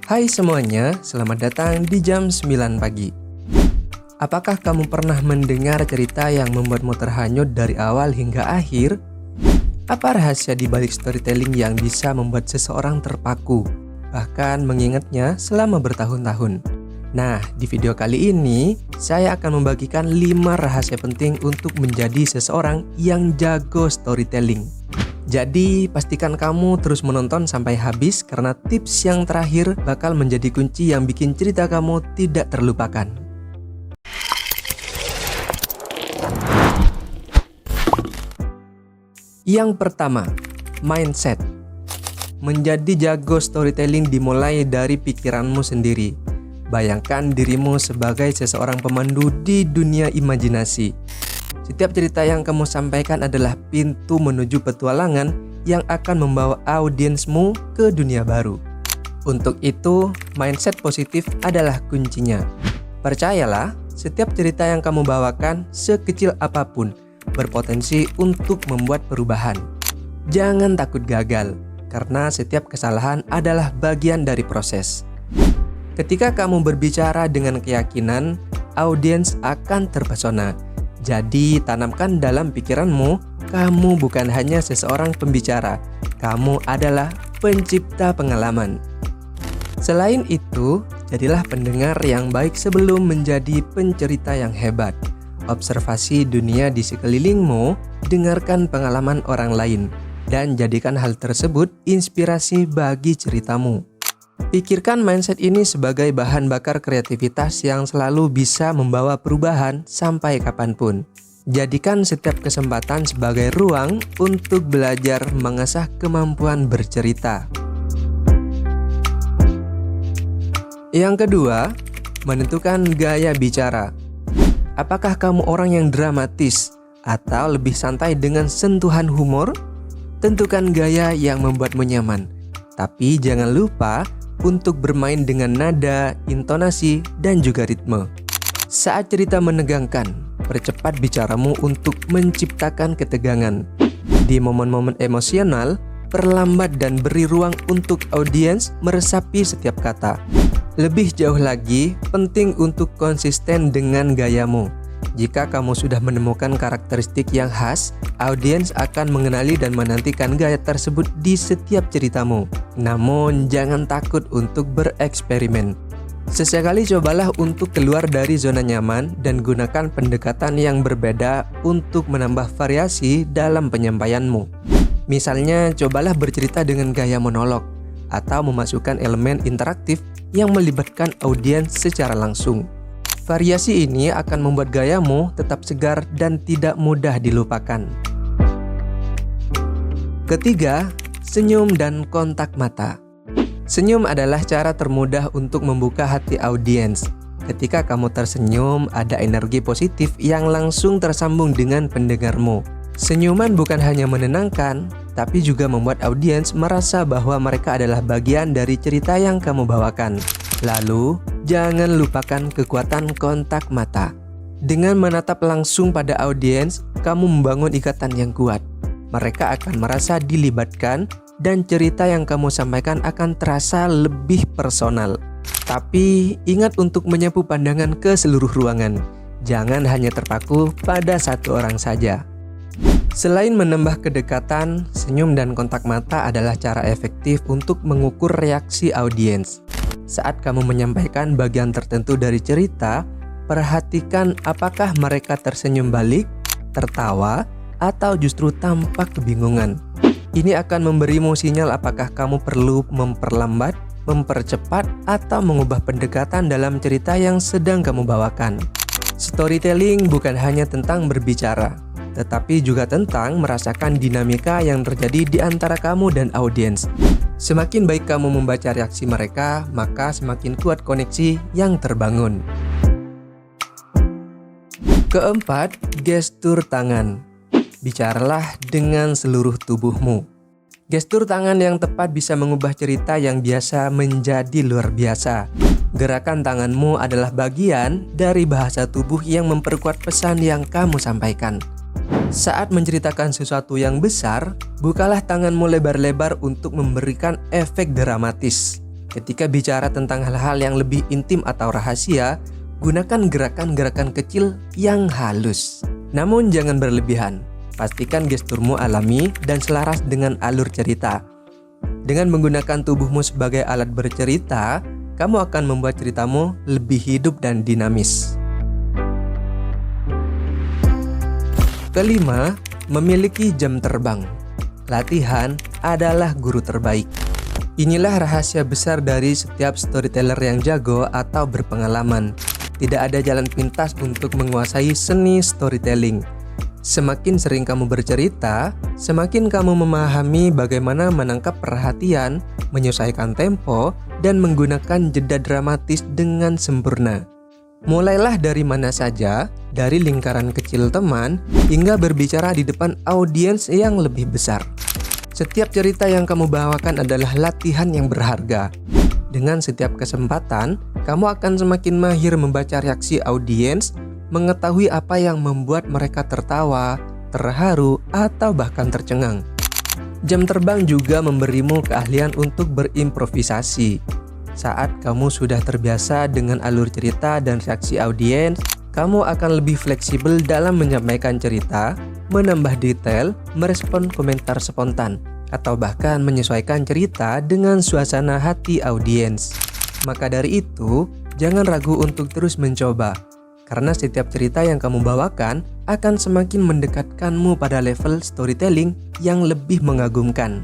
Hai semuanya, selamat datang di jam 9 pagi. Apakah kamu pernah mendengar cerita yang membuatmu terhanyut dari awal hingga akhir? Apa rahasia di balik storytelling yang bisa membuat seseorang terpaku, bahkan mengingatnya selama bertahun-tahun? Nah, di video kali ini, saya akan membagikan 5 rahasia penting untuk menjadi seseorang yang jago storytelling. Jadi, pastikan kamu terus menonton sampai habis karena tips yang terakhir bakal menjadi kunci yang bikin cerita kamu tidak terlupakan. Yang pertama, mindset. Menjadi jago storytelling dimulai dari pikiranmu sendiri. Bayangkan dirimu sebagai seseorang pemandu di dunia imajinasi. Setiap cerita yang kamu sampaikan adalah pintu menuju petualangan yang akan membawa audiensmu ke dunia baru. Untuk itu, mindset positif adalah kuncinya. Percayalah, setiap cerita yang kamu bawakan, sekecil apapun, berpotensi untuk membuat perubahan. Jangan takut gagal, karena setiap kesalahan adalah bagian dari proses. Ketika kamu berbicara dengan keyakinan, audiens akan terpesona. Jadi, tanamkan dalam pikiranmu, kamu bukan hanya seseorang pembicara, kamu adalah pencipta pengalaman. Selain itu, jadilah pendengar yang baik sebelum menjadi pencerita yang hebat. Observasi dunia di sekelilingmu, dengarkan pengalaman orang lain, dan jadikan hal tersebut inspirasi bagi ceritamu. Pikirkan mindset ini sebagai bahan bakar kreativitas yang selalu bisa membawa perubahan sampai kapanpun. Jadikan setiap kesempatan sebagai ruang untuk belajar mengasah kemampuan bercerita. Yang kedua, menentukan gaya bicara. Apakah kamu orang yang dramatis atau lebih santai dengan sentuhan humor? Tentukan gaya yang membuatmu nyaman. Tapi jangan lupa untuk bermain dengan nada, intonasi, dan juga ritme. Saat cerita menegangkan, percepat bicaramu untuk menciptakan ketegangan. Di momen-momen emosional, perlambat dan beri ruang untuk audiens meresapi setiap kata. Lebih jauh lagi, penting untuk konsisten dengan gayamu. Jika kamu sudah menemukan karakteristik yang khas, audiens akan mengenali dan menantikan gaya tersebut di setiap ceritamu. Namun, jangan takut untuk bereksperimen. Sesekali cobalah untuk keluar dari zona nyaman dan gunakan pendekatan yang berbeda untuk menambah variasi dalam penyampaianmu. Misalnya, cobalah bercerita dengan gaya monolog atau memasukkan elemen interaktif yang melibatkan audiens secara langsung. Variasi ini akan membuat gayamu tetap segar dan tidak mudah dilupakan. Ketiga, senyum dan kontak mata. Senyum adalah cara termudah untuk membuka hati audiens. Ketika kamu tersenyum, ada energi positif yang langsung tersambung dengan pendengarmu. Senyuman bukan hanya menenangkan, tapi juga membuat audiens merasa bahwa mereka adalah bagian dari cerita yang kamu bawakan. Lalu, jangan lupakan kekuatan kontak mata. Dengan menatap langsung pada audiens, kamu membangun ikatan yang kuat. Mereka akan merasa dilibatkan dan cerita yang kamu sampaikan akan terasa lebih personal. Tapi, ingat untuk menyapu pandangan ke seluruh ruangan. Jangan hanya terpaku pada satu orang saja. Selain menambah kedekatan, senyum dan kontak mata adalah cara efektif untuk mengukur reaksi audiens. Saat kamu menyampaikan bagian tertentu dari cerita, perhatikan apakah mereka tersenyum balik, tertawa, atau justru tampak kebingungan. Ini akan memberimu sinyal apakah kamu perlu memperlambat, mempercepat, atau mengubah pendekatan dalam cerita yang sedang kamu bawakan. Storytelling bukan hanya tentang berbicara, tetapi juga tentang merasakan dinamika yang terjadi di antara kamu dan audiens. Semakin baik kamu membaca reaksi mereka, maka semakin kuat koneksi yang terbangun. Keempat, gestur tangan. Bicaralah dengan seluruh tubuhmu. Gestur tangan yang tepat bisa mengubah cerita yang biasa menjadi luar biasa. Gerakan tanganmu adalah bagian dari bahasa tubuh yang memperkuat pesan yang kamu sampaikan. Saat menceritakan sesuatu yang besar, bukalah tanganmu lebar-lebar untuk memberikan efek dramatis. Ketika bicara tentang hal-hal yang lebih intim atau rahasia, gunakan gerakan-gerakan kecil yang halus. Namun jangan berlebihan. Pastikan gesturmu alami dan selaras dengan alur cerita. Dengan menggunakan tubuhmu sebagai alat bercerita, kamu akan membuat ceritamu lebih hidup dan dinamis. Kelima, memiliki jam terbang. Latihan adalah guru terbaik. Inilah rahasia besar dari setiap storyteller yang jago atau berpengalaman. Tidak ada jalan pintas untuk menguasai seni storytelling. Semakin sering kamu bercerita, semakin kamu memahami bagaimana menangkap perhatian, menyesuaikan tempo, dan menggunakan jeda dramatis dengan sempurna. Mulailah dari mana saja, dari lingkaran kecil teman, hingga berbicara di depan audiens yang lebih besar. Setiap cerita yang kamu bawakan adalah latihan yang berharga. Dengan setiap kesempatan, kamu akan semakin mahir membaca reaksi audiens, mengetahui apa yang membuat mereka tertawa, terharu, atau bahkan tercengang. Jam terbang juga memberimu keahlian untuk berimprovisasi. Saat kamu sudah terbiasa dengan alur cerita dan reaksi audiens, kamu akan lebih fleksibel dalam menyampaikan cerita, menambah detail, merespon komentar spontan, atau bahkan menyesuaikan cerita dengan suasana hati audiens. Maka dari itu, jangan ragu untuk terus mencoba, karena setiap cerita yang kamu bawakan akan semakin mendekatkanmu pada level storytelling yang lebih mengagumkan.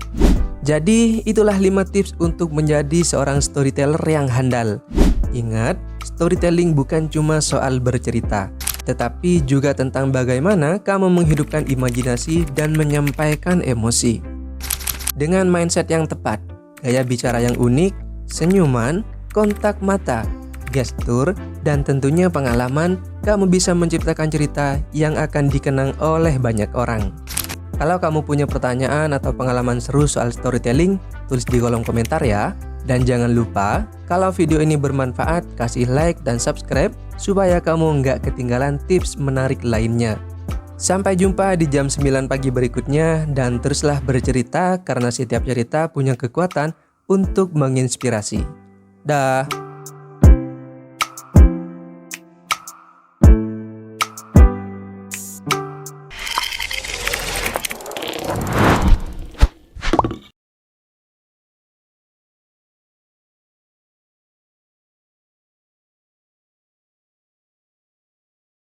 Jadi, itulah 5 tips untuk menjadi seorang storyteller yang handal. Ingat, storytelling bukan cuma soal bercerita, tetapi juga tentang bagaimana kamu menghidupkan imajinasi dan menyampaikan emosi. Dengan mindset yang tepat, gaya bicara yang unik, senyuman, kontak mata, gestur, dan tentunya pengalaman, kamu bisa menciptakan cerita yang akan dikenang oleh banyak orang. Kalau kamu punya pertanyaan atau pengalaman seru soal storytelling, tulis di kolom komentar ya. Dan jangan lupa, kalau video ini bermanfaat, kasih like dan subscribe supaya kamu nggak ketinggalan tips menarik lainnya. Sampai jumpa di jam 9 pagi berikutnya, dan teruslah bercerita karena setiap cerita punya kekuatan untuk menginspirasi. Dah.